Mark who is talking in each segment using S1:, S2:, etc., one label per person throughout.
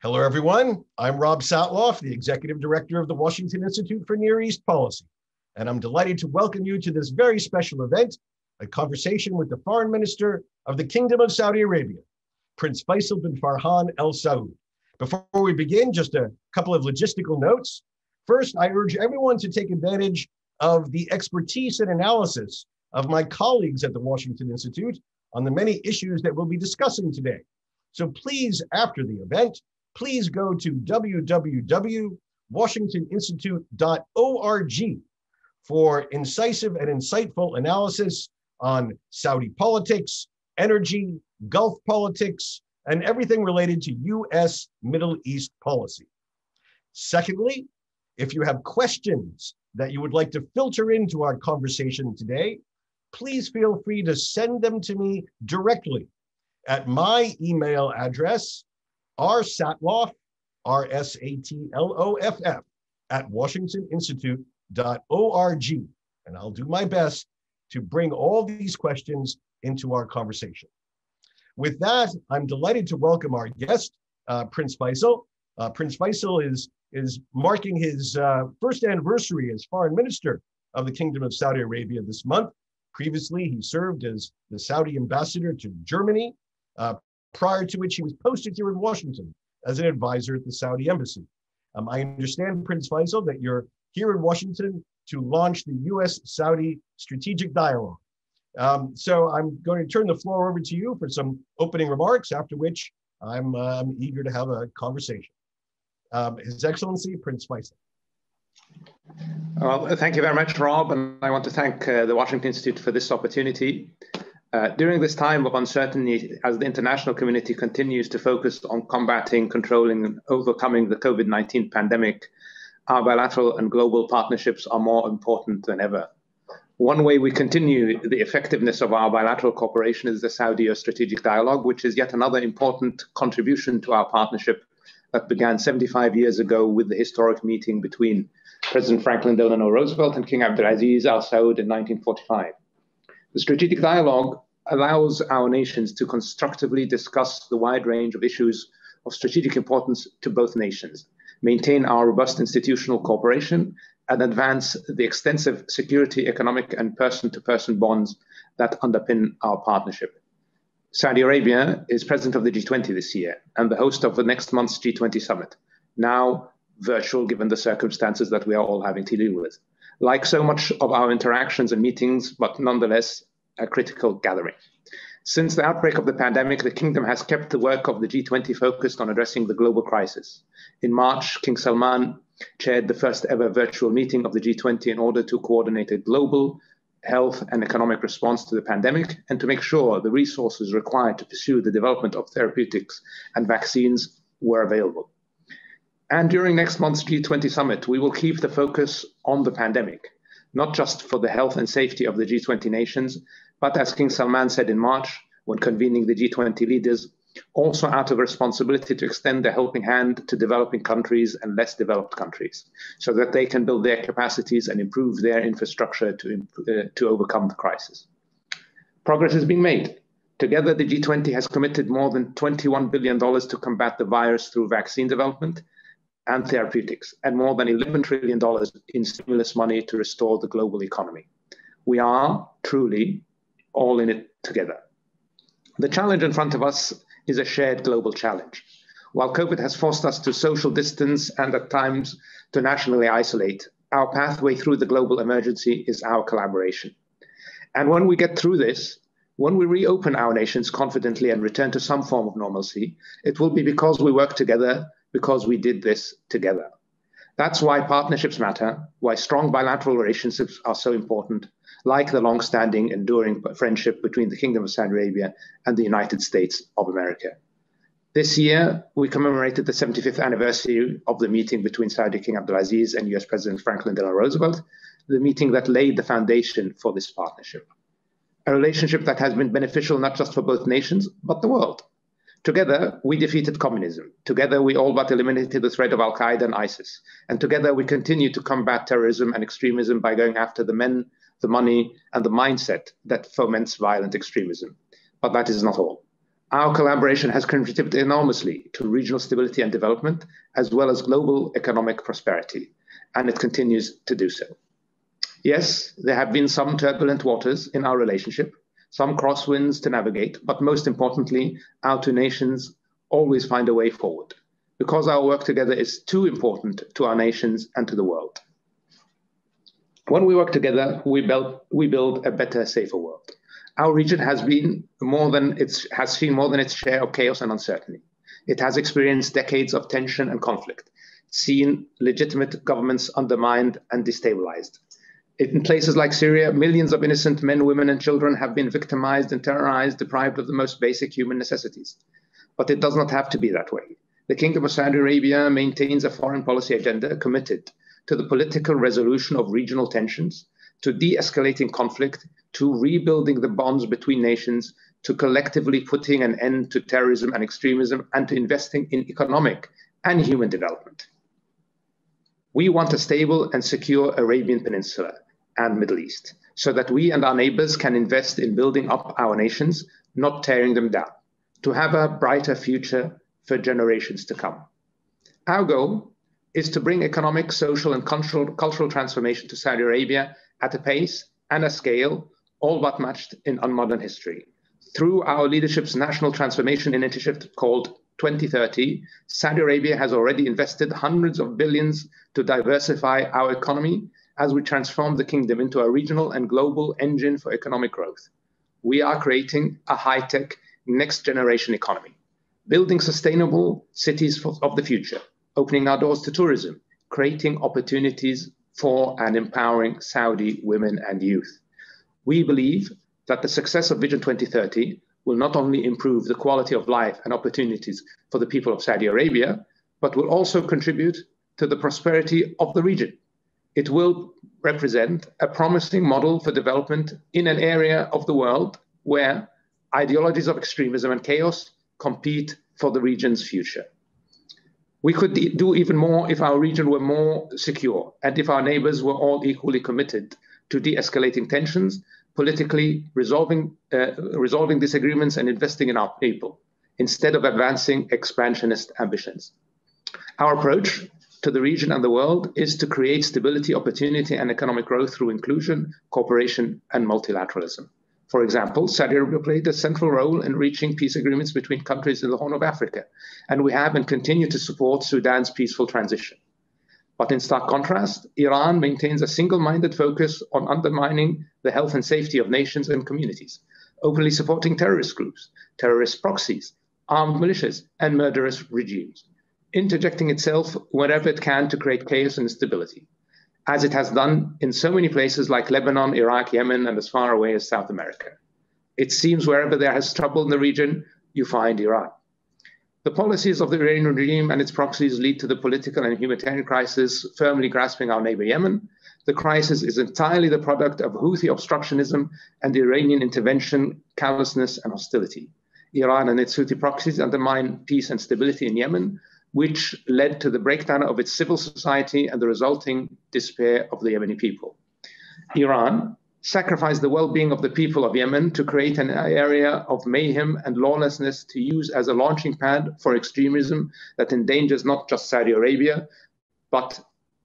S1: Hello, everyone. I'm Rob Sateloff, the Executive Director of the Washington Institute for Near East Policy, and I'm delighted to welcome you to this very special event, a conversation with the Foreign Minister of the Kingdom of Saudi Arabia, Prince Faisal bin Farhan Al Saud. Before we begin, just a couple of logistical notes. First, I urge everyone to take advantage of the expertise and analysis of my colleagues at the Washington Institute on the many issues that we'll be discussing today. So please, after the event, please go to www.washingtoninstitute.org for incisive and insightful analysis on Saudi politics, energy, Gulf politics, and everything related to U.S. Middle East policy. Secondly, if you have questions that you would like to filter into our conversation today, please feel free to send them to me directly at my email address, rsatloff, R-S-A-T-L-O-F-F, at washingtoninstitute.org. And I'll do my best to bring all these questions into our conversation. With that, I'm delighted to welcome our guest, Prince Faisal. Prince Faisal is marking his first anniversary as Foreign Minister of the Kingdom of Saudi Arabia this month. Previously, he served as the Saudi ambassador to Germany, prior to which he was posted here in Washington as an advisor at the Saudi embassy. I understand, Prince Faisal, that you're here in Washington to launch the U.S.-Saudi strategic dialogue. So I'm going to turn the floor over to you for some opening remarks, after which I'm eager to have a conversation. His Excellency, Prince Faisal.
S2: Well, thank you very much, Rob, and I want to thank the Washington Institute for this opportunity. During this time of uncertainty, as the international community continues to focus on combating, controlling, and overcoming the COVID-19 pandemic, our bilateral and global partnerships are more important than ever. One way we continue the effectiveness of our bilateral cooperation is the Saudi strategic dialogue, which is yet another important contribution to our partnership that began 75 years ago with the historic meeting between President Franklin Delano Roosevelt and King Abdulaziz Al Saud in 1945. The strategic dialogue allows our nations to constructively discuss the wide range of issues of strategic importance to both nations, maintain our robust institutional cooperation, and advance the extensive security, economic, and person-to-person bonds that underpin our partnership. Saudi Arabia is president of the G20 this year and the host of the next month's G20 summit, now virtual given the circumstances that we are all having to deal with. Like so much of our interactions and meetings, but nonetheless a critical gathering. Since the outbreak of the pandemic, the Kingdom has kept the work of the G20 focused on addressing the global crisis. In March, King Salman chaired the first ever virtual meeting of the G20 in order to coordinate a global health and economic response to the pandemic and to make sure the resources required to pursue the development of therapeutics and vaccines were available. And during next month's G20 summit, we will keep the focus on the pandemic, not just for the health and safety of the G20 nations, but as King Salman said in March, when convening the G20 leaders, also out of responsibility to extend the helping hand to developing countries and less developed countries, so that they can build their capacities and improve their infrastructure to overcome the crisis. Progress is being made. Together, the G20 has committed more than $21 billion to combat the virus through vaccine development and therapeutics, and more than $11 trillion in stimulus money to restore the global economy. We are truly all in it together. The challenge in front of us is a shared global challenge. While COVID has forced us to social distance and at times to nationally isolate, our pathway through the global emergency is our collaboration. And when we get through this, when we reopen our nations confidently and return to some form of normalcy, it will be because we work together, because we did this together. That's why partnerships matter, why strong bilateral relationships are so important, like the long-standing, enduring friendship between the Kingdom of Saudi Arabia and the United States of America. This year, we commemorated the 75th anniversary of the meeting between Saudi King Abdulaziz and US President Franklin Delano Roosevelt, the meeting that laid the foundation for this partnership. A relationship that has been beneficial not just for both nations, but the world. Together, we defeated communism. Together, we all but eliminated the threat of Al-Qaeda and ISIS. And together, we continue to combat terrorism and extremism by going after the men, the money, and the mindset that foments violent extremism. But that is not all. Our collaboration has contributed enormously to regional stability and development, as well as global economic prosperity, and it continues to do so. Yes, there have been some turbulent waters in our relationship, some crosswinds to navigate, but most importantly, our two nations always find a way forward, because our work together is too important to our nations and to the world. When we work together, we build a better, safer world. Our region has seen more than its share of chaos and uncertainty. It has experienced decades of tension and conflict, seen legitimate governments undermined and destabilized. In places like Syria, millions of innocent men, women, and children have been victimized and terrorized, deprived of the most basic human necessities. But it does not have to be that way. The Kingdom of Saudi Arabia maintains a foreign policy agenda committed to the political resolution of regional tensions, to de-escalating conflict, to rebuilding the bonds between nations, to collectively putting an end to terrorism and extremism, and to investing in economic and human development. We want a stable and secure Arabian Peninsula and Middle East, so that we and our neighbors can invest in building up our nations, not tearing them down, to have a brighter future for generations to come. Our goal is to bring economic, social, and cultural transformation to Saudi Arabia at a pace and a scale all but matched in unmodern history. Through our leadership's national transformation initiative called 2030, Saudi Arabia has already invested hundreds of billions to diversify our economy as we transform the kingdom into a regional and global engine for economic growth. We are creating a high-tech, next-generation economy, building sustainable cities of the future, opening our doors to tourism, creating opportunities for and empowering Saudi women and youth. We believe that the success of Vision 2030 will not only improve the quality of life and opportunities for the people of Saudi Arabia, but will also contribute to the prosperity of the region. It will represent a promising model for development in an area of the world where ideologies of extremism and chaos compete for the region's future. We could do even more if our region were more secure and if our neighbors were all equally committed to de-escalating tensions, politically resolving disagreements and investing in our people, instead of advancing expansionist ambitions. Our approach to the region and the world is to create stability, opportunity, and economic growth through inclusion, cooperation, and multilateralism. For example, Saudi Arabia played a central role in reaching peace agreements between countries in the Horn of Africa, and we have and continue to support Sudan's peaceful transition. But in stark contrast, Iran maintains a single-minded focus on undermining the health and safety of nations and communities, openly supporting terrorist groups, terrorist proxies, armed militias, and murderous regimes, interjecting itself wherever it can to create chaos and instability, as it has done in so many places like Lebanon, Iraq, Yemen, and as far away as South America. It seems wherever there is trouble in the region, you find Iran. The policies of the Iranian regime and its proxies lead to the political and humanitarian crisis firmly grasping our neighbor Yemen. The crisis is entirely the product of Houthi obstructionism and Iranian intervention, callousness, and hostility. Iran and its Houthi proxies undermine peace and stability in Yemen, which led to the breakdown of its civil society and the resulting despair of the Yemeni people. Iran sacrificed the well-being of the people of Yemen to create an area of mayhem and lawlessness to use as a launching pad for extremism that endangers not just Saudi Arabia, but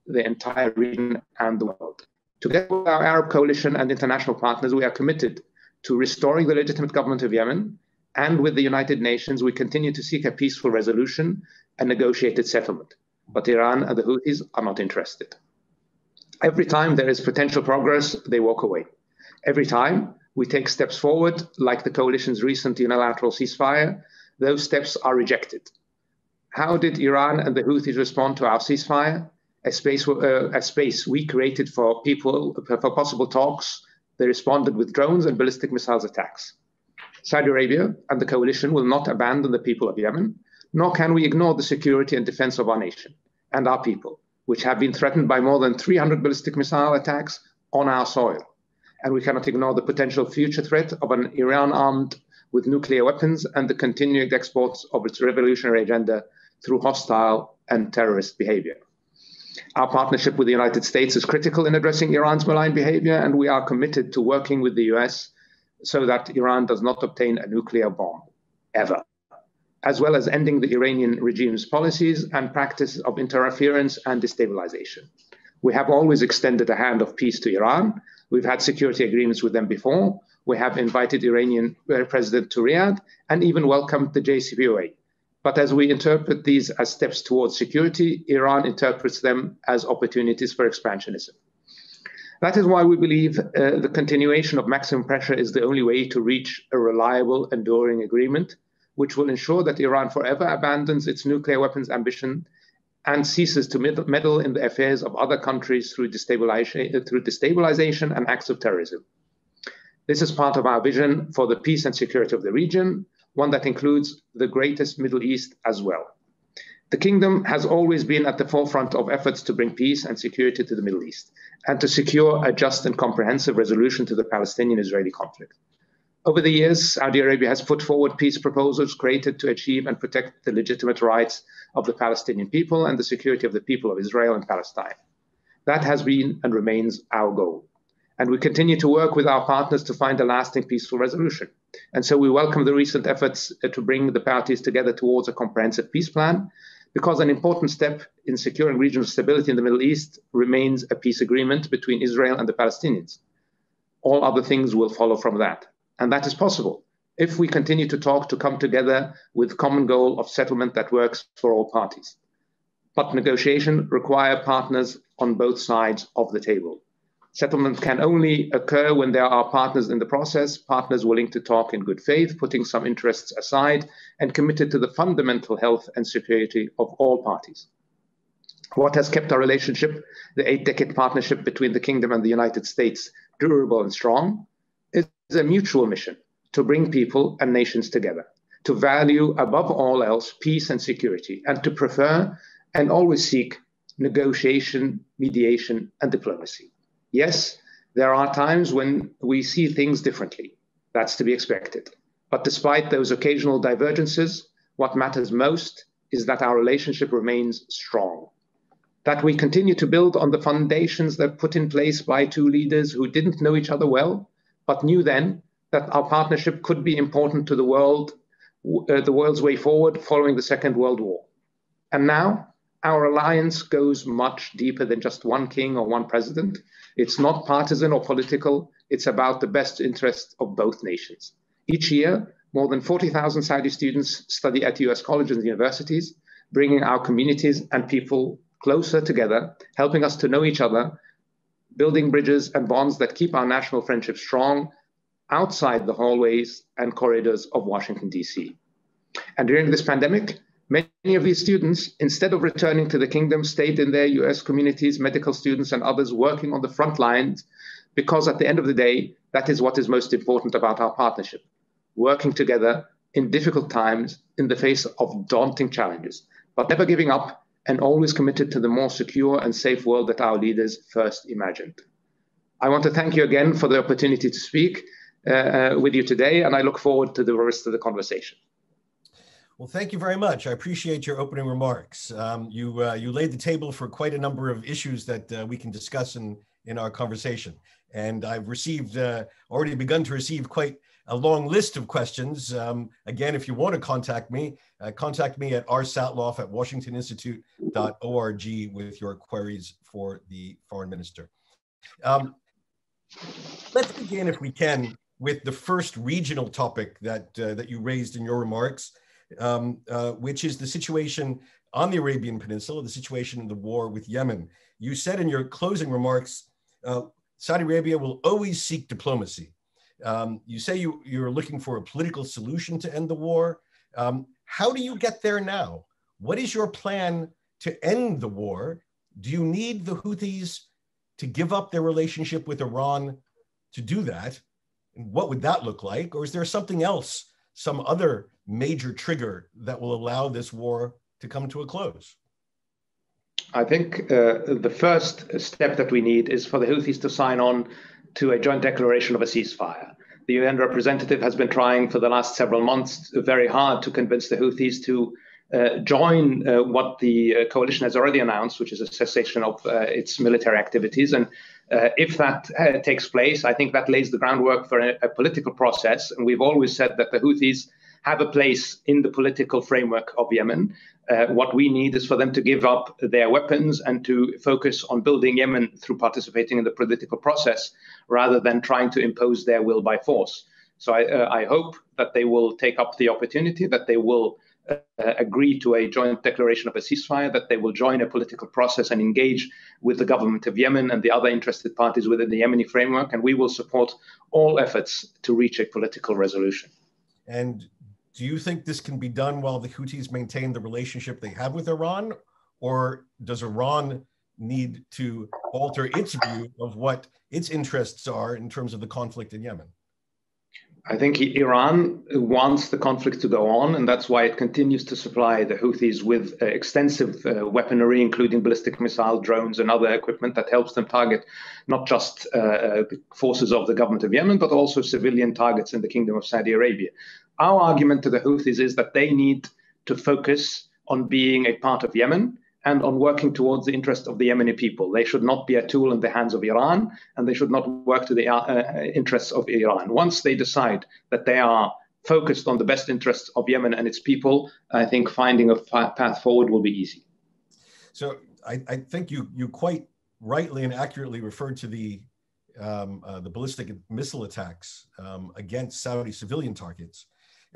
S2: the entire region and the world. Together with our Arab coalition and international partners, we are committed to restoring the legitimate government of Yemen, and with the United Nations, we continue to seek a peaceful resolution and negotiated settlement. But Iran and the Houthis are not interested. Every time there is potential progress, they walk away. Every time we take steps forward, like the coalition's recent unilateral ceasefire, those steps are rejected. How did Iran and the Houthis respond to our ceasefire? A space we created for possible talks. They responded with drones and ballistic missiles attacks. Saudi Arabia and the coalition will not abandon the people of Yemen, nor can we ignore the security and defense of our nation and our people, which have been threatened by more than 300 ballistic missile attacks on our soil. And we cannot ignore the potential future threat of an Iran armed with nuclear weapons and the continued exports of its revolutionary agenda through hostile and terrorist behavior. Our partnership with the United States is critical in addressing Iran's malign behavior, and we are committed to working with the US so that Iran does not obtain a nuclear bomb. ever, as well as ending the Iranian regime's policies and practice of interference and destabilization. We have always extended a hand of peace to Iran. We've had security agreements with them before. We have invited Iranian President to Riyadh and even welcomed the JCPOA. But as we interpret these as steps towards security, Iran interprets them as opportunities for expansionism. That is why we believe the continuation of maximum pressure is the only way to reach a reliable, enduring agreement, which will ensure that Iran forever abandons its nuclear weapons ambition and ceases to meddle in the affairs of other countries through destabilization and acts of terrorism. This is part of our vision for the peace and security of the region, one that includes the greatest Middle East as well. The kingdom has always been at the forefront of efforts to bring peace and security to the Middle East and to secure a just and comprehensive resolution to the Palestinian-Israeli conflict. Over the years, Saudi Arabia has put forward peace proposals created to achieve and protect the legitimate rights of the Palestinian people and the security of the people of Israel and Palestine. That has been and remains our goal. And we continue to work with our partners to find a lasting peaceful resolution. And so we welcome the recent efforts to bring the parties together towards a comprehensive peace plan, because an important step in securing regional stability in the Middle East remains a peace agreement between Israel and the Palestinians. All other things will follow from that. And that is possible if we continue to talk to come together with common goal of settlement that works for all parties. But negotiation requires partners on both sides of the table. Settlement can only occur when there are partners in the process, partners willing to talk in good faith, putting some interests aside, and committed to the fundamental health and security of all parties. What has kept our relationship, the 8-decade partnership between the Kingdom and the United States, durable and strong, is a mutual mission to bring people and nations together, to value above all else peace and security, and to prefer and always seek negotiation, mediation, and diplomacy. Yes, there are times when we see things differently. That's to be expected. But despite those occasional divergences, what matters most is that our relationship remains strong, that we continue to build on the foundations that put in place by two leaders who didn't know each other well, but knew then that our partnership could be important to the world's way forward following the Second World War. And now, our alliance goes much deeper than just one king or one president. It's not partisan or political. It's about the best interests of both nations. Each year, more than 40,000 Saudi students study at US colleges and universities, bringing our communities and people closer together, helping us to know each other, building bridges and bonds that keep our national friendship strong outside the hallways and corridors of Washington, D.C. And during this pandemic, many of these students, instead of returning to the kingdom, stayed in their US communities, medical students and others working on the front lines, because at the end of the day, that is what is most important about our partnership, working together in difficult times in the face of daunting challenges, but never giving up and always committed to the more secure and safe world that our leaders first imagined. I want to thank you again for the opportunity to speak with you today, and I look forward to the rest of the conversation.
S1: Well, thank you very much. I appreciate your opening remarks. You laid the table for quite a number of issues that we can discuss in our conversation. And I've already begun to receive quite a long list of questions. Again, if you want to contact me at rsatloff@washingtoninstitute.org with your queries for the foreign minister. Let's begin, if we can, with the first regional topic that you raised in your remarks, which is the situation on the Arabian Peninsula, the situation in the war with Yemen. You said in your closing remarks, Saudi Arabia will always seek diplomacy. You say you're looking for a political solution to end the war. How do you get there now? What is your plan to end the war? Do you need the Houthis to give up their relationship with Iran to do that? And what would that look like? Or is there something else, some other major trigger that will allow this war to come to a close?
S2: I think the first step that we need is for the Houthis to sign on to a joint declaration of a ceasefire. The UN representative has been trying for the last several months very hard to convince the Houthis to join what the coalition has already announced, which is a cessation of its military activities. And if that takes place, I think that lays the groundwork for a political process. And we've always said that the Houthis have a place in the political framework of Yemen. What we need is for them to give up their weapons and to focus on building Yemen through participating in the political process rather than trying to impose their will by force. So I hope that they will take up the opportunity, that they will agree to a joint declaration of a ceasefire, that they will join a political process and engage with the government of Yemen and the other interested parties within the Yemeni framework, and we will support all efforts to reach a political resolution.
S1: And do you think this can be done while the Houthis maintain the relationship they have with Iran, or does Iran need to alter its view of what its interests are in terms of the conflict in Yemen?
S2: I think Iran wants the conflict to go on, and that's why it continues to supply the Houthis with extensive weaponry, including ballistic missile drones and other equipment that helps them target not just the forces of the government of Yemen, but also civilian targets in the Kingdom of Saudi Arabia. Our argument to the Houthis is that they need to focus on being a part of Yemen and on working towards the interest of the Yemeni people. They should not be a tool in the hands of Iran, and they should not work to the interests of Iran. Once they decide that they are focused on the best interests of Yemen and its people, I think finding a path forward will be easy.
S1: So I think you quite rightly and accurately referred to the ballistic missile attacks against Saudi civilian targets.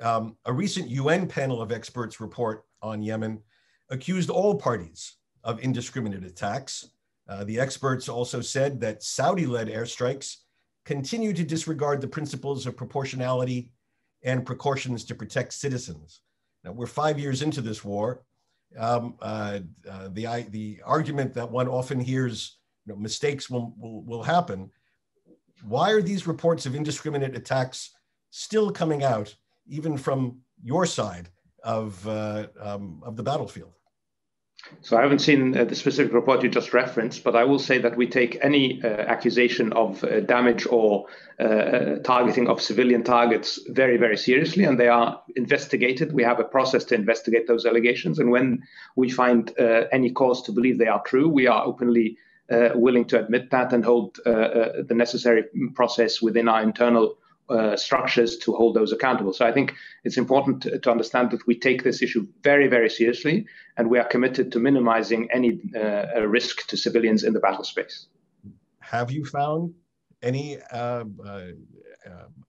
S1: A recent UN panel of experts report on Yemen accused all parties of indiscriminate attacks. The experts also said that Saudi-led airstrikes continue to disregard the principles of proportionality and precautions to protect citizens. Now, we're 5 years into this war. The argument that one often hears, mistakes will happen. Why are these reports of indiscriminate attacks still coming out, even from your side of the battlefield?
S2: So I haven't seen the specific report you just referenced, but I will say that we take any accusation of damage or targeting of civilian targets very, very seriously, and they are investigated. We have a process to investigate those allegations, and when we find any cause to believe they are true, we are openly willing to admit that and hold the necessary process within our internal structures to hold those accountable. So I think it's important to understand that we take this issue very, very seriously, and we are committed to minimizing any risk to civilians in the battle space.
S1: Have you found any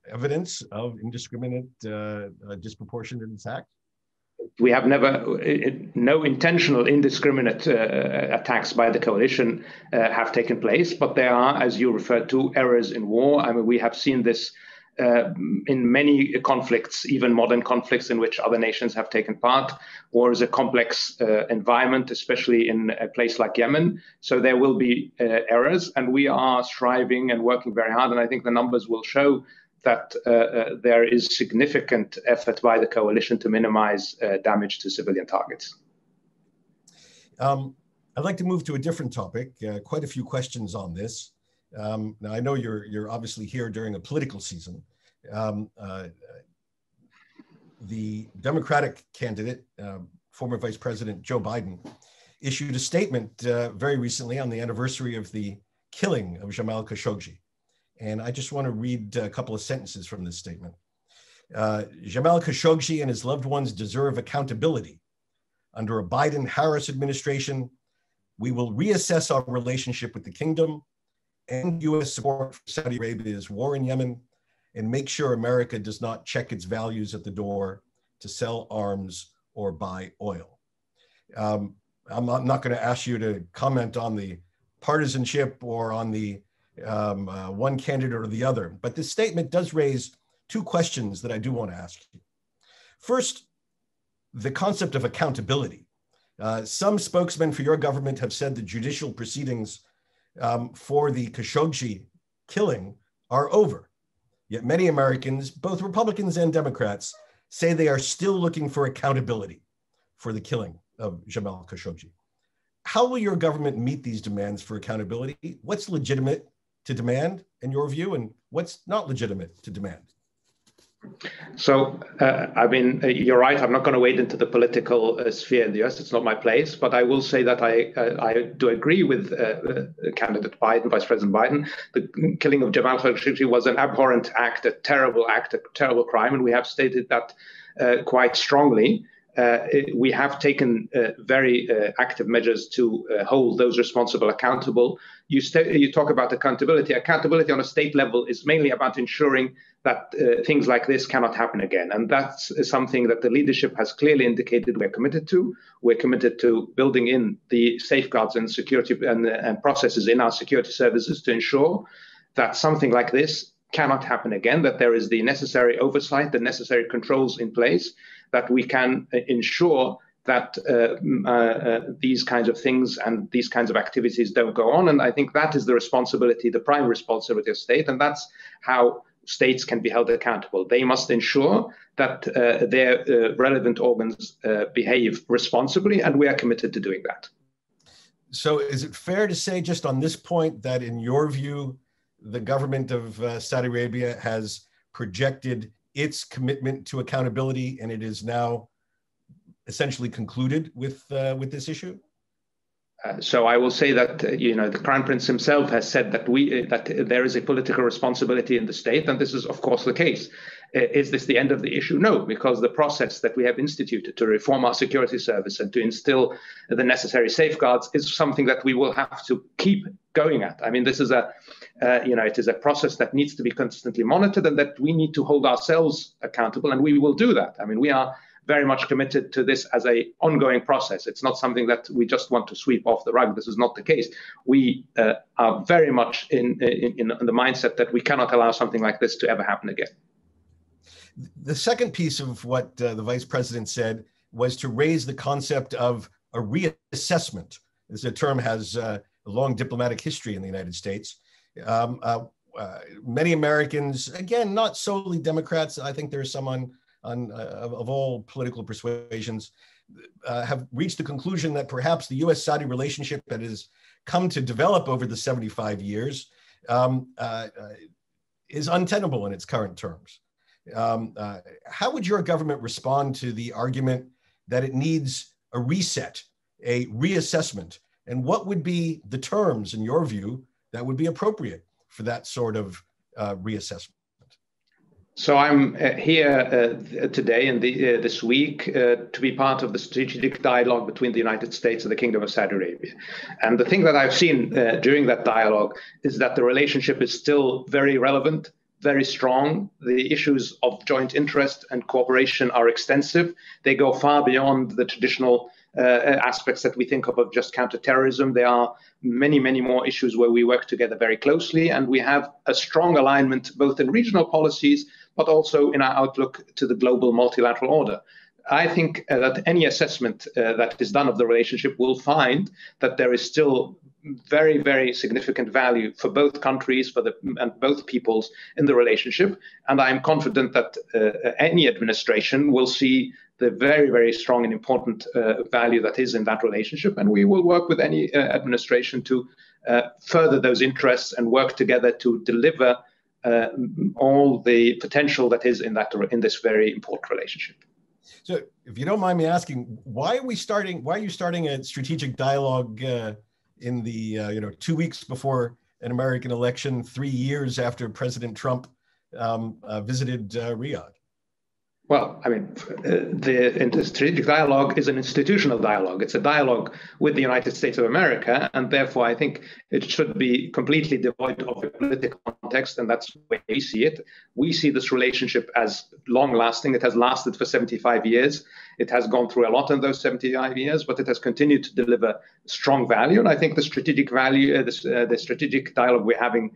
S1: evidence of indiscriminate, disproportionate attack?
S2: We have no intentional indiscriminate attacks by the coalition have taken place, but there are, as you referred to, errors in war. I mean, we have seen this in many conflicts, even modern conflicts in which other nations have taken part. War is a complex environment, especially in a place like Yemen. So there will be errors, and we are striving and working very hard. And I think the numbers will show that there is significant effort by the coalition to minimize damage to civilian targets.
S1: I'd like to move to a different topic. Quite a few questions on this. Now, I know you're obviously here during a political season. The Democratic candidate, former Vice President Joe Biden, issued a statement very recently on the anniversary of the killing of Jamal Khashoggi. And I just want to read a couple of sentences from this statement. Jamal Khashoggi and his loved ones deserve accountability. Under a Biden-Harris administration, we will reassess our relationship with the kingdom, end U.S. support for Saudi Arabia's war in Yemen, and make sure America does not check its values at the door to sell arms or buy oil. I'm not going to ask you to comment on the partisanship or on the one candidate or the other, but this statement does raise two questions that I do want to ask you. First, the concept of accountability. Some spokesmen for your government have said the judicial proceedings for the Khashoggi killing are over. Yet many Americans, both Republicans and Democrats, say they are still looking for accountability for the killing of Jamal Khashoggi. How will your government meet these demands for accountability? What's legitimate to demand in your view, and what's not legitimate to demand?
S2: So, I mean, you're right. I'm not going to wade into the political sphere in the US. It's not my place. But I will say that I do agree with candidate Biden, Vice President Biden. The killing of Jamal Khashoggi was an abhorrent act, a terrible crime. And we have stated that quite strongly. We have taken very active measures to hold those responsible accountable. You talk about accountability. Accountability on a state level is mainly about ensuring that things like this cannot happen again. And that's something that the leadership has clearly indicated we're committed to. We're committed to building in the safeguards and security and processes in our security services to ensure that something like this cannot happen again, that there is the necessary oversight, the necessary controls in place, that we can ensure that these kinds of things and these kinds of activities don't go on. And I think that is the responsibility, the prime responsibility of state. And that's how states can be held accountable. They must ensure that their relevant organs behave responsibly, and we are committed to doing that.
S1: So is it fair to say just on this point that in your view, the government of Saudi Arabia has projected its commitment to accountability, and it is now essentially concluded with this issue?
S2: So I will say that the Crown Prince himself has said that that there is a political responsibility in the state, and this is of course the case. Is this the end of the issue? No, because the process that we have instituted to reform our security service and to instill the necessary safeguards is something that we will have to keep going at. I mean, this is it is a process that needs to be consistently monitored, and that we need to hold ourselves accountable, and we will do that. I mean, we are very much committed to this as an ongoing process. It's not something that we just want to sweep off the rug. This is not the case. We are very much in the mindset that we cannot allow something like this to ever happen again.
S1: The second piece of what the Vice President said was to raise the concept of a reassessment. This term has a long diplomatic history in the United States. Many Americans, again, not solely Democrats, I think there's some of all political persuasions, have reached the conclusion that perhaps the US-Saudi relationship that has come to develop over the 75 years is untenable in its current terms. How would your government respond to the argument that it needs a reset, a reassessment? And what would be the terms, in your view, that would be appropriate for that sort of reassessment?
S2: So I'm here today and this week to be part of the strategic dialogue between the United States and the Kingdom of Saudi Arabia. And the thing that I've seen during that dialogue is that the relationship is still very relevant, very strong. The issues of joint interest and cooperation are extensive. They go far beyond the traditional aspects that we think of just counterterrorism. There are many, many more issues where we work together very closely, and we have a strong alignment both in regional policies, but also in our outlook to the global multilateral order. I think that any assessment that is done of the relationship will find that there is still very, very significant value for both countries, and both peoples in the relationship. And I'm confident that any administration will see the very, very strong and important value that is in that relationship. And we will work with any administration to further those interests and work together to deliver all the potential that is in this very important relationship.
S1: So, if you don't mind me asking, why are you starting a strategic dialogue in the 2 weeks before an American election, 3 years after President Trump visited Riyadh?
S2: Well, I mean, the strategic dialogue is an institutional dialogue. It's a dialogue with the United States of America, and therefore I think it should be completely devoid of a political context, and that's the way we see it. We see this relationship as long-lasting. It has lasted for 75 years. It has gone through a lot in those 75 years, but it has continued to deliver strong value. And I think the strategic value, the strategic dialogue we're having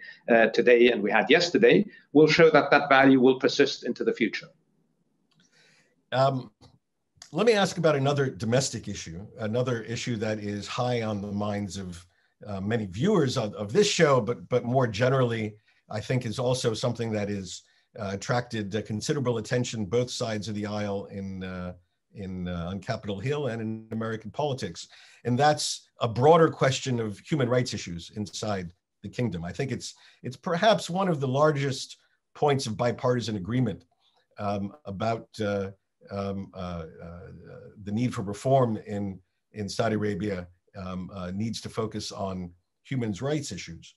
S2: today and we had yesterday will show that that value will persist into the future.
S1: Let me ask about another domestic issue, another issue that is high on the minds of many viewers of this show, but more generally, I think is also something that is attracted considerable attention both sides of the aisle on Capitol Hill and in American politics. And that's a broader question of human rights issues inside the kingdom. I think it's perhaps one of the largest points of bipartisan agreement about the need for reform in Saudi Arabia needs to focus on human rights issues.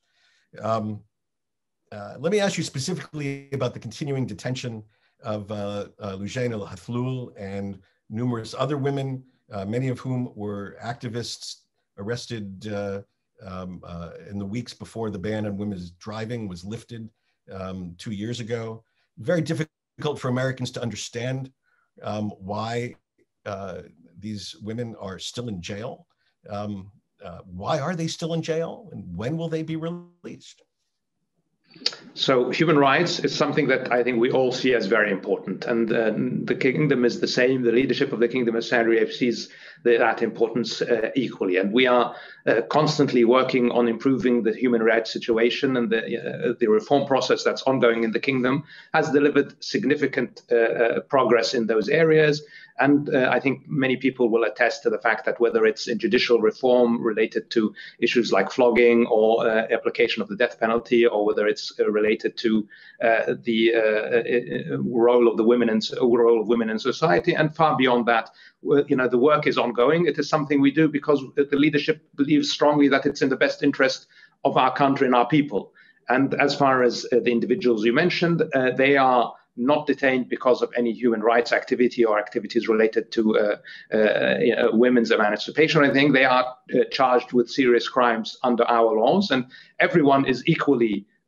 S1: Let me ask you specifically about the continuing detention of Lujain al-Hathloul and numerous other women, many of whom were activists arrested in the weeks before the ban on women's driving was lifted 2 years ago. Very difficult for Americans to understand why these women are still in jail. Why are they still in jail, and when will they be released?
S2: So human rights is something that I think we all see as very important, and the kingdom is the same. The leadership of the kingdom of Saudi Arabia sees that importance equally, and we are constantly working on improving the human rights situation, and the reform process that's ongoing in the kingdom has delivered significant progress in those areas. And I think many people will attest to the fact that whether it's in judicial reform related to issues like flogging or application of the death penalty, or whether it's related to the role of women in society, and far beyond that, the work is ongoing. It is something we do because the leadership believes strongly that it's in the best interest of our country and our people. And as far as the individuals you mentioned, they are not detained because of any human rights activity or activities related to women's emancipation or anything. They are charged with serious crimes under our laws, and everyone is equal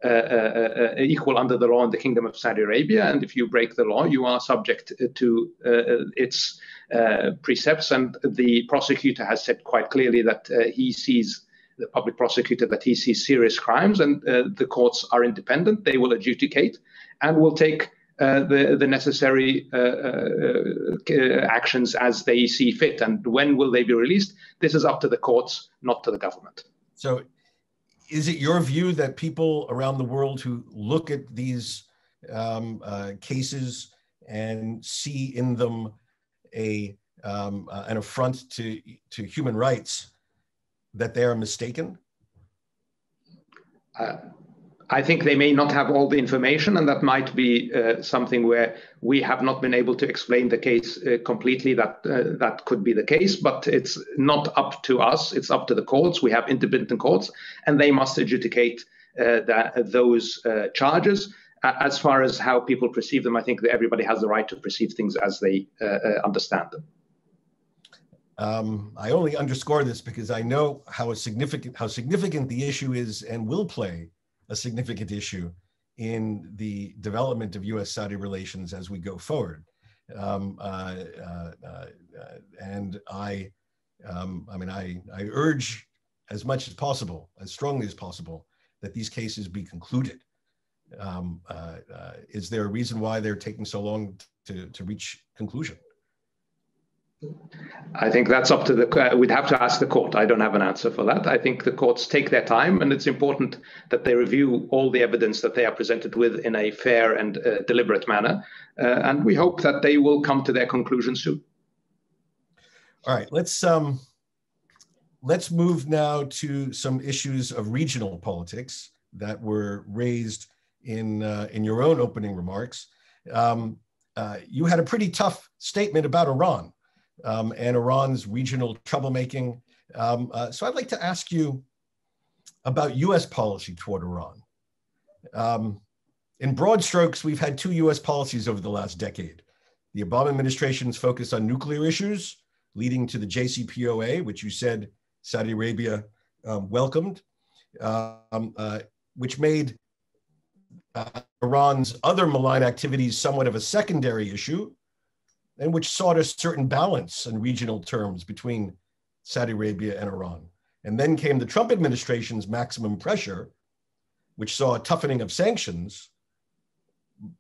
S2: under the law in the Kingdom of Saudi Arabia. And if you break the law, you are subject to its precepts. And the prosecutor has said quite clearly that the public prosecutor, that he sees serious crimes, and the courts are independent. They will adjudicate and will take the necessary actions as they see fit. And when will they be released? This is up to the courts, not to the government.
S1: So is it your view that people around the world who look at these cases and see in them an affront to human rights, that they are mistaken?
S2: I think they may not have all the information, and that might be something where we have not been able to explain the case completely. That could be the case, but it's not up to us. It's up to the courts. We have independent courts, and they must adjudicate those charges. As far as how people perceive them, I think that everybody has the right to perceive things as they understand them.
S1: I only underscore this because I know how significant the issue is, and will play a significant issue in the development of U.S.-Saudi relations as we go forward. And I urge as much as possible, as strongly as possible, that these cases be concluded. Is there a reason why they're taking so long to reach conclusion?
S2: I think that's up to we'd have to ask the court. I don't have an answer for that. I think the courts take their time, and it's important that they review all the evidence that they are presented with in a fair and deliberate manner. And we hope that they will come to their conclusion soon.
S1: All right, let's move now to some issues of regional politics that were raised in your own opening remarks. You had a pretty tough statement about Iran. And Iran's regional troublemaking. So I'd like to ask you about U.S. policy toward Iran. In broad strokes, we've had two U.S. policies over the last decade. The Obama administration's focus on nuclear issues, leading to the JCPOA, which you said Saudi Arabia welcomed, which made Iran's other malign activities somewhat of a secondary issue, and which sought a certain balance in regional terms between Saudi Arabia and Iran. And then came the Trump administration's maximum pressure, which saw a toughening of sanctions,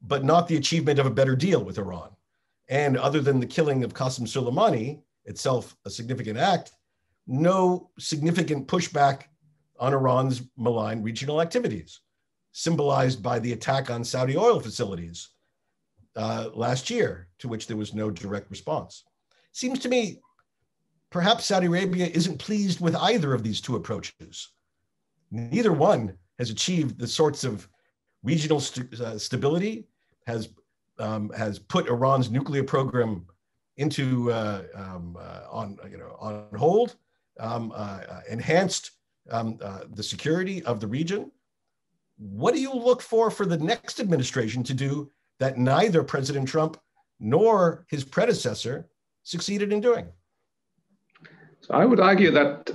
S1: but not the achievement of a better deal with Iran. And other than the killing of Qasem Soleimani, itself a significant act, no significant pushback on Iran's malign regional activities, symbolized by the attack on Saudi oil facilities last year, to which there was no direct response. Seems to me perhaps Saudi Arabia isn't pleased with either of these two approaches. Neither one has achieved the sorts of regional stability, has put Iran's nuclear program into on hold, enhanced the security of the region. What do you look for the next administration to do that neither President Trump nor his predecessor succeeded in doing?
S2: So I would argue that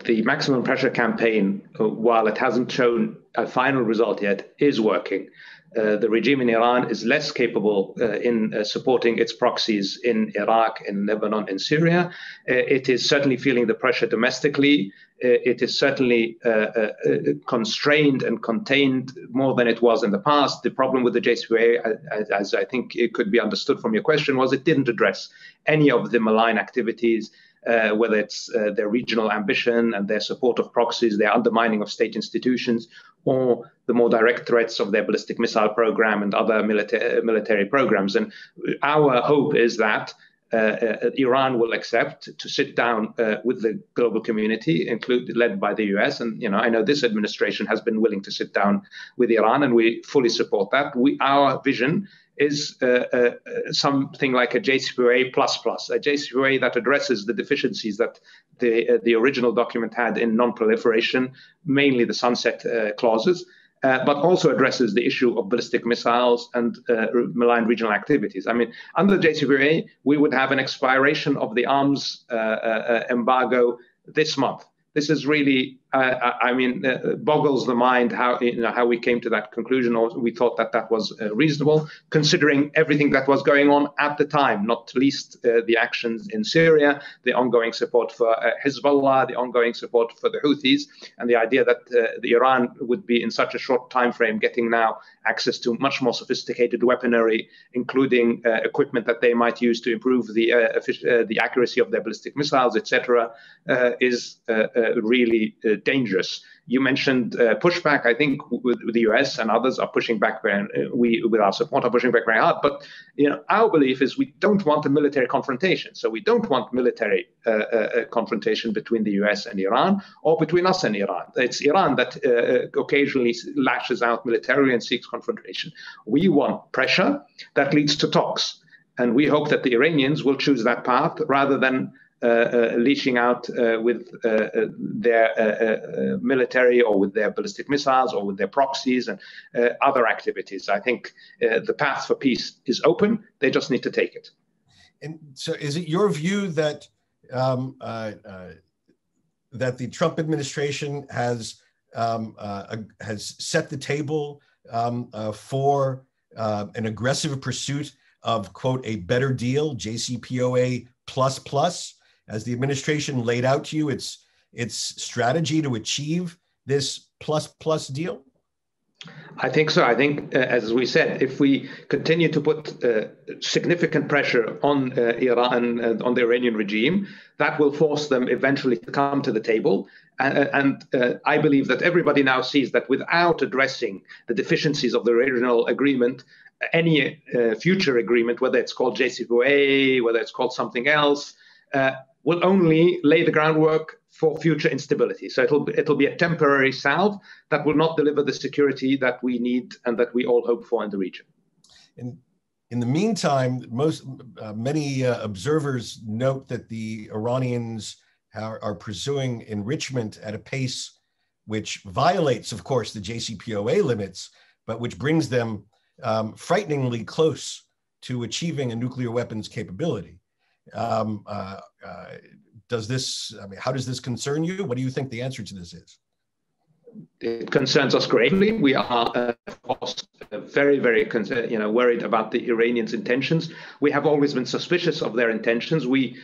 S2: the maximum pressure campaign, while it hasn't shown a final result yet, is working. The regime in Iran is less capable in supporting its proxies in Iraq, in Lebanon, in Syria. It is certainly feeling the pressure domestically. It is certainly constrained and contained more than it was in the past. The problem with the JCPOA, as I think it could be understood from your question, was it didn't address any of the malign activities, whether it's their regional ambition and their support of proxies, their undermining of state institutions, or the more direct threats of their ballistic missile program and other military programs. And our hope is that Iran will accept to sit down with the global community, led by the US. And I know this administration has been willing to sit down with Iran, and we fully support that. Our vision is something like a JCPOA++, a JCPOA that addresses the deficiencies that the original document had in non-proliferation, mainly the sunset clauses, but also addresses the issue of ballistic missiles and malign regional activities. I mean, under the JCPOA, we would have an expiration of the arms embargo this month. This is really, boggles the mind how we came to that conclusion, or we thought that was reasonable, considering everything that was going on at the time, not least the actions in Syria, the ongoing support for Hezbollah, the ongoing support for the Houthis, and the idea that Iran would be in such a short time frame getting now access to much more sophisticated weaponry, including equipment that they might use to improve the accuracy of their ballistic missiles, etc., is really dangerous. You mentioned pushback. I think with the US and others are pushing back, with our support, are pushing back very hard. But our belief is we don't want a military confrontation. So we don't want military confrontation between the US and Iran, or between us and Iran. It's Iran that occasionally lashes out militarily and seeks confrontation. We want pressure that leads to talks. And we hope that the Iranians will choose that path rather than leashing out with their military, or with their ballistic missiles, or with their proxies and other activities. I think the path for peace is open. They just need to take it.
S1: And so is it your view that that the Trump administration has set the table for an aggressive pursuit of, quote, a better deal, JCPOA++, as the administration laid out to you its strategy to achieve this plus deal?
S2: I think so. I think, as we said, if we continue to put significant pressure on Iran and on the Iranian regime, that will force them eventually to come to the table. And I believe that everybody now sees that without addressing the deficiencies of the original agreement, any future agreement, whether it's called JCPOA, whether it's called something else, will only lay the groundwork for future instability. So it'll be a temporary salve that will not deliver the security that we need and that we all hope for in the region.
S1: In the meantime, many observers note that the Iranians are pursuing enrichment at a pace which violates, of course, the JCPOA limits, but which brings them frighteningly close to achieving a nuclear weapons capability. Does this, how does this concern you? What do you think the answer to this is?
S2: It concerns us greatly. We are, of course, very, very worried about the Iranians' intentions. We have always been suspicious of their intentions. We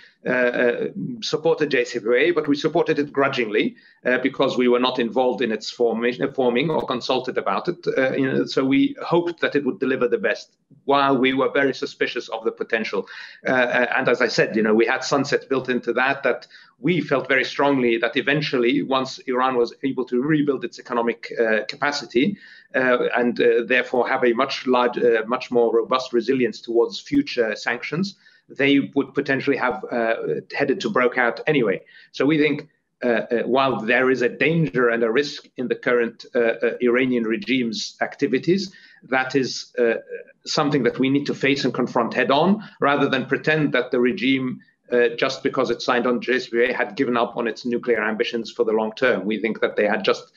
S2: supported JCPOA, but we supported it grudgingly because we were not involved in its forming or consulted about it. So we hoped that it would deliver the best, while we were very suspicious of the potential. And as I said, we had sunsets built into that we felt very strongly that eventually, once Iran was able to rebuild its economic capacity and therefore have a much more robust resilience towards future sanctions, they would potentially have headed to broke out anyway. So we think while there is a danger and a risk in the current Iranian regime's activities, that is something that we need to face and confront head on, rather than pretend that the regime, just because it signed on JCPOA, had given up on its nuclear ambitions for the long term. We think that they had just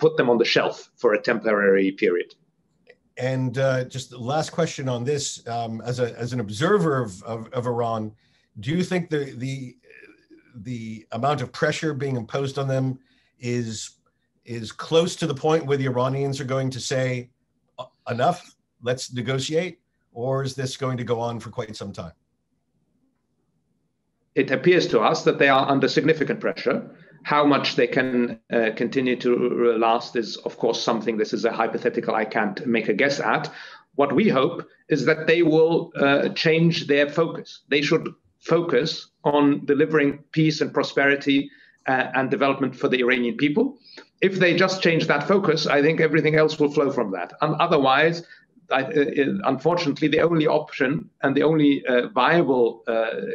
S2: put them on the shelf for a temporary period.
S1: And just the last question on this, as an observer of Iran, do you think the amount of pressure being imposed on them is close to the point where the Iranians are going to say, enough, let's negotiate, or is this going to go on for quite some time?
S2: It appears to us that they are under significant pressure. How much they can continue to last is, of course, something, this is a hypothetical I can't make a guess at. What we hope is that they will change their focus. They should focus on delivering peace and prosperity and development for the Iranian people. If they just change that focus, I think everything else will flow from that. And otherwise, unfortunately, the only option and the only viable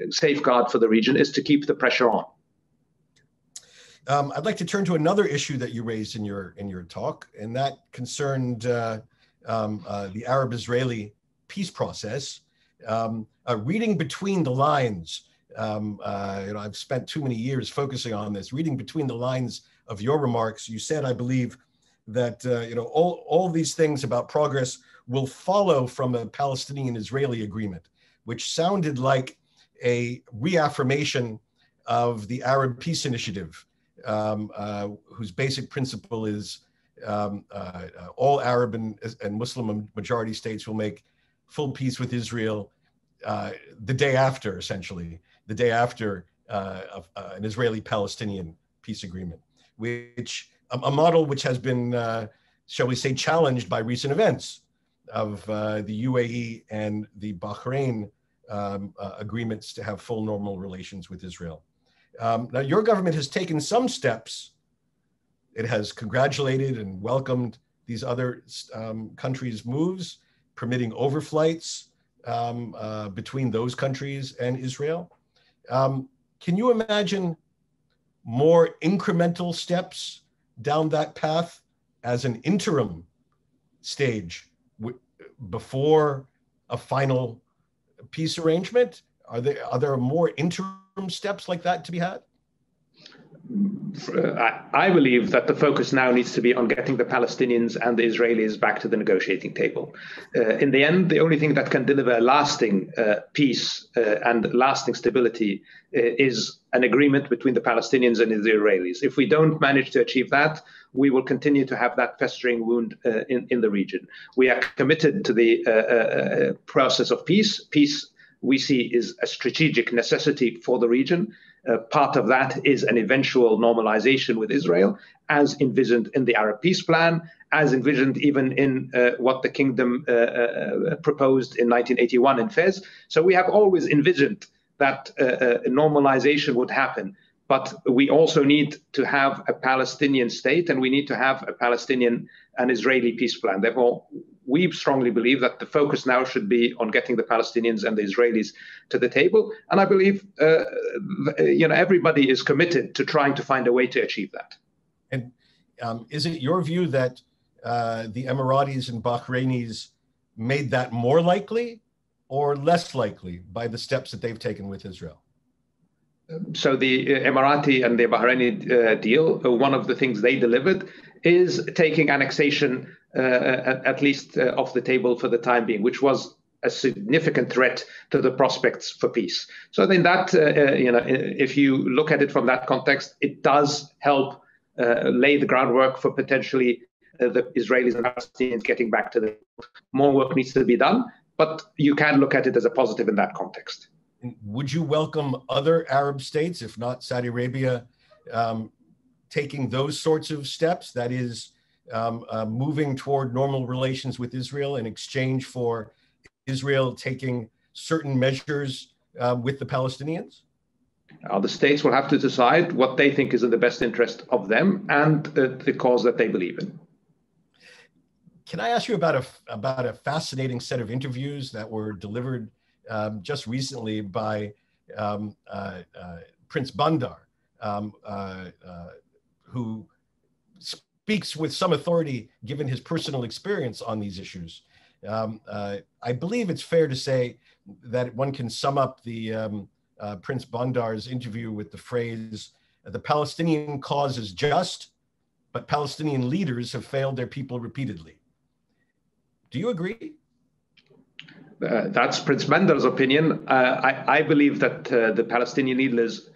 S2: safeguard for the region is to keep the pressure on.
S1: I'd like to turn to another issue that you raised in your talk, and that concerned the Arab-Israeli peace process. Reading between the lines, I've spent too many years focusing on this. Reading between the lines of your remarks, you said, I believe, that all these things about progress will follow from a Palestinian-Israeli agreement, which sounded like a reaffirmation of the Arab Peace Initiative, whose basic principle is all Arab and Muslim majority states will make full peace with Israel the day after, essentially, the day after an Israeli-Palestinian peace agreement, which a model which has been, shall we say, challenged by recent events of the UAE and the Bahrain agreements to have full normal relations with Israel. Now, your government has taken some steps. It has congratulated and welcomed these other countries' moves, permitting overflights between those countries and Israel. Can you imagine more incremental steps down that path as an interim stage before a final peace arrangement? Are there more interim steps like that to be had?
S2: I believe that the focus now needs to be on getting the Palestinians and the Israelis back to the negotiating table. In the end, the only thing that can deliver lasting peace and lasting stability is an agreement between the Palestinians and the Israelis. If we don't manage to achieve that, we will continue to have that festering wound in the region. We are committed to the process of peace. Peace, we see, is a strategic necessity for the region. Part of that is an eventual normalization with Israel, as envisioned in the Arab Peace Plan, as envisioned even in what the kingdom proposed in 1981 in Fez. So we have always envisioned that normalization would happen. But we also need to have a Palestinian state, and we need to have a Palestinian and Israeli peace plan. Therefore, we strongly believe that the focus now should be on getting the Palestinians and the Israelis to the table. And I believe everybody is committed to trying to find a way to achieve that.
S1: And is it your view that the Emiratis and Bahrainis made that more likely or less likely by the steps that they've taken with Israel?
S2: So the Emirati and the Bahraini deal, one of the things they delivered is taking annexation at least off the table for the time being, which was a significant threat to the prospects for peace. So then that, if you look at it from that context, it does help lay the groundwork for potentially the Israelis and Palestinians getting back to the more work needs to be done, but you can look at it as a positive in that context.
S1: Would you welcome other Arab states, if not Saudi Arabia, taking those sorts of steps, that is, moving toward normal relations with Israel in exchange for Israel taking certain measures with the Palestinians?
S2: The states will have to decide what they think is in the best interest of them and the cause that they believe in.
S1: Can I ask you about a fascinating set of interviews that were delivered just recently by Prince Bandar, who speaks with some authority given his personal experience on these issues. I believe it's fair to say that one can sum up the Prince Bandar's interview with the phrase, "The Palestinian cause is just, but Palestinian leaders have failed their people repeatedly." Do you agree?
S2: That's Prince Mendel's opinion. I believe that the Palestinian leaders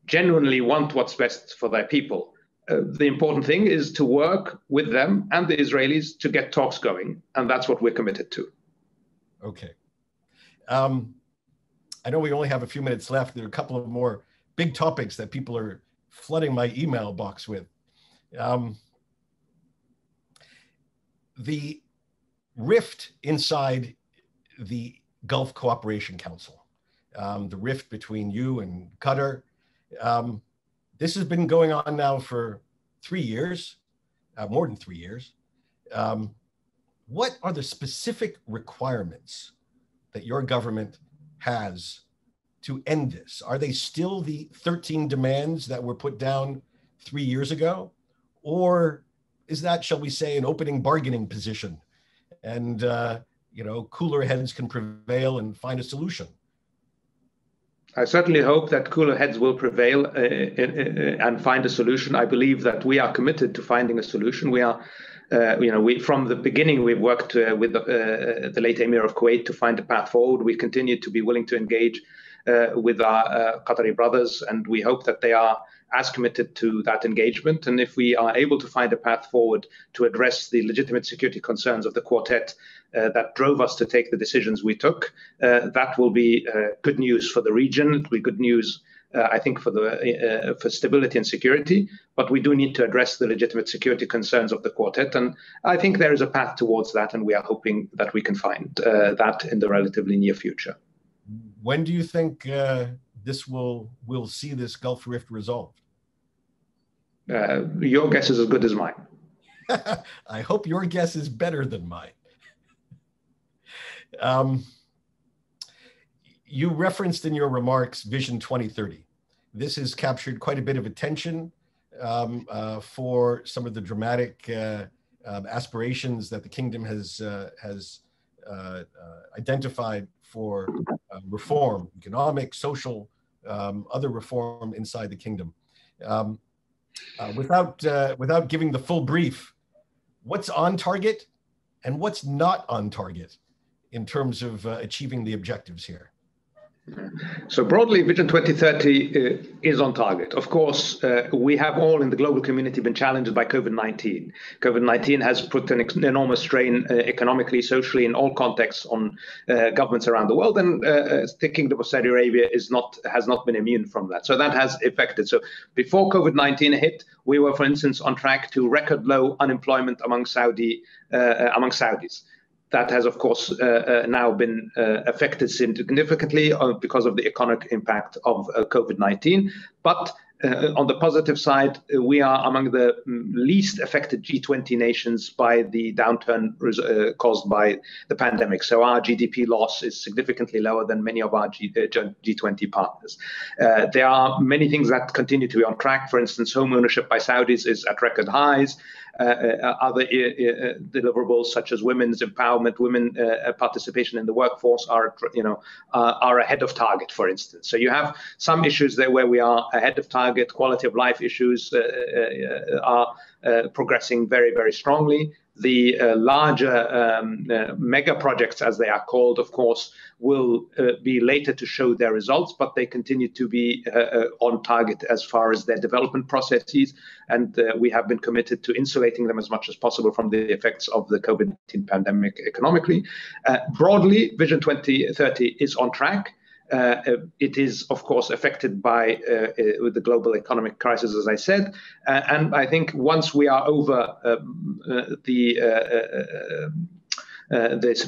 S2: genuinely want what's best for their people. The important thing is to work with them and the Israelis to get talks going, and that's what we're committed to.
S1: Okay. I know we only have a few minutes left. There are a couple of more big topics that people are flooding my email box with. The rift inside the Gulf Cooperation Council, the rift between you and Qatar. This has been going on now for 3 years, more than 3 years. What are the specific requirements that your government has to end this? Are they still the 13 demands that were put down 3 years ago? Or is that, shall we say, an opening bargaining position? And, cooler heads can prevail and find a solution.
S2: I certainly hope that cooler heads will prevail and find a solution. I believe that we are committed to finding a solution. We are, from the beginning, we've worked with the late Emir of Kuwait to find a path forward. We continue to be willing to engage with our Qatari brothers, and we hope that they are as committed to that engagement. And if we are able to find a path forward to address the legitimate security concerns of the quartet that drove us to take the decisions we took, that will be good news for the region. It will be good news, I think, for stability and security. But we do need to address the legitimate security concerns of the quartet. And I think there is a path towards that, and we are hoping that we can find that in the relatively near future.
S1: When do you think we'll see this Gulf Rift resolved?
S2: Your guess is as good as mine.
S1: I hope your guess is better than mine. You referenced in your remarks Vision 2030. This has captured quite a bit of attention for some of the dramatic aspirations that the kingdom has identified for reform, economic, social, other reform inside the kingdom. Without giving the full brief, what's on target and what's not on target in terms of achieving the objectives here?
S2: So broadly, Vision 2030 is on target. Of course, we have all in the global community been challenged by COVID-19. COVID-19 has put an enormous strain economically, socially, in all contexts on governments around the world. And the Kingdom of Saudi Arabia has not been immune from that. So that has affected. So before COVID-19 hit, we were, for instance, on track to record low unemployment among Saudis. That has, of course, now been affected significantly because of the economic impact of COVID-19. But on the positive side, we are among the least affected G20 nations by the downturn caused by the pandemic. So our GDP loss is significantly lower than many of our G20 partners. There are many things that continue to be on track. For instance, home ownership by Saudis is at record highs. Other deliverables such as women's empowerment, women participation in the workforce are ahead of target, for instance. So you have some issues there where we are ahead of target. Quality of life issues are progressing very, very strongly. The larger mega projects, as they are called, of course, will be later to show their results, but they continue to be on target as far as their development processes. And we have been committed to insulating them as much as possible from the effects of the COVID-19 pandemic economically. Broadly, Vision 2030 is on track. It is, of course, affected by with the global economic crisis, as I said. And I think once we are over the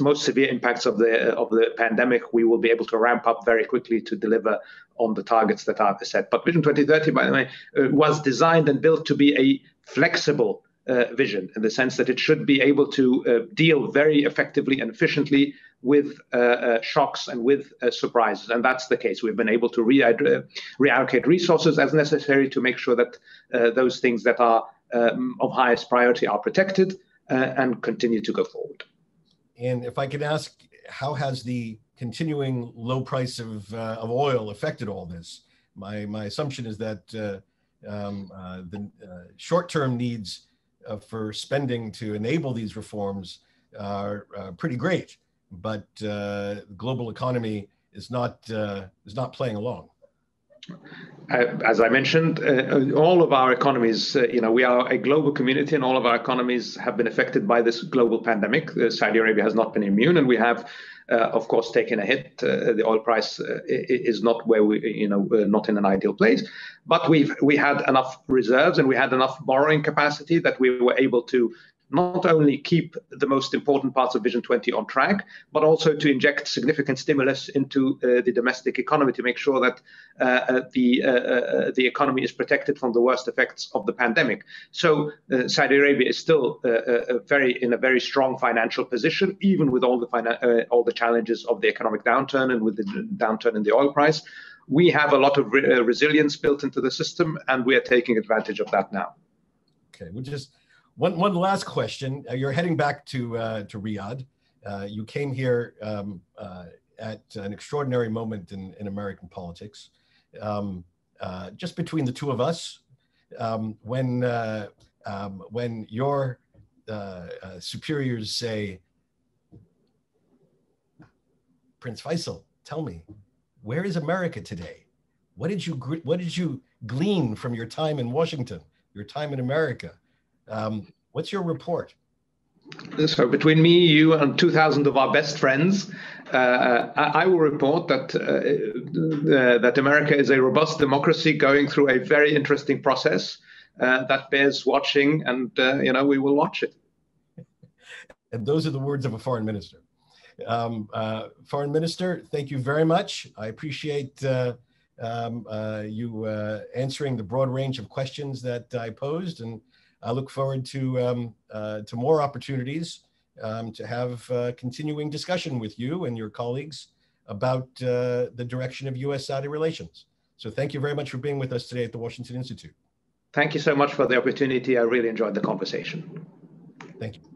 S2: most severe impacts of the pandemic, we will be able to ramp up very quickly to deliver on the targets that are set. But Vision 2030, by the way, was designed and built to be a flexible vision in the sense that it should be able to deal very effectively and efficiently with shocks and with surprises. And that's the case. We've been able to reallocate resources as necessary to make sure that those things that are of highest priority are protected and continue to go forward.
S1: And if I could ask, how has the continuing low price of oil affected all this? My assumption is that the short-term needs for spending to enable these reforms are pretty great, but the global economy is not playing along.
S2: As I mentioned, all of our economies, we are a global community, and all of our economies have been affected by this global pandemic. Saudi Arabia has not been immune, and we have, of course, taken a hit. The oil price is not where we're not in an ideal place, but we had enough reserves and we had enough borrowing capacity that we were able to not only keep the most important parts of Vision 20 on track, but also to inject significant stimulus into the domestic economy to make sure that the economy is protected from the worst effects of the pandemic. So Saudi Arabia is still in a very strong financial position, even with all the challenges of the economic downturn and with the downturn in the oil price. We have a lot of resilience built into the system, and we are taking advantage of that now.
S1: Okay, we'll just. One last question. You're heading back to Riyadh. You came here at an extraordinary moment in American politics. Just between the two of us, when your superiors say, Prince Faisal, tell me, where is America today? What did you glean from your time in Washington, your time in America? What's your report?
S2: So between me, you, and 2,000 of our best friends, I will report that America is a robust democracy going through a very interesting process that bears watching, and we will watch it.
S1: And those are the words of a foreign minister. Foreign Minister, thank you very much. I appreciate you answering the broad range of questions that I posed, and I look forward to more opportunities to have continuing discussion with you and your colleagues about the direction of U.S.-Saudi relations. So thank you very much for being with us today at the Washington Institute.
S2: Thank you so much for the opportunity. I really enjoyed the conversation.
S1: Thank you.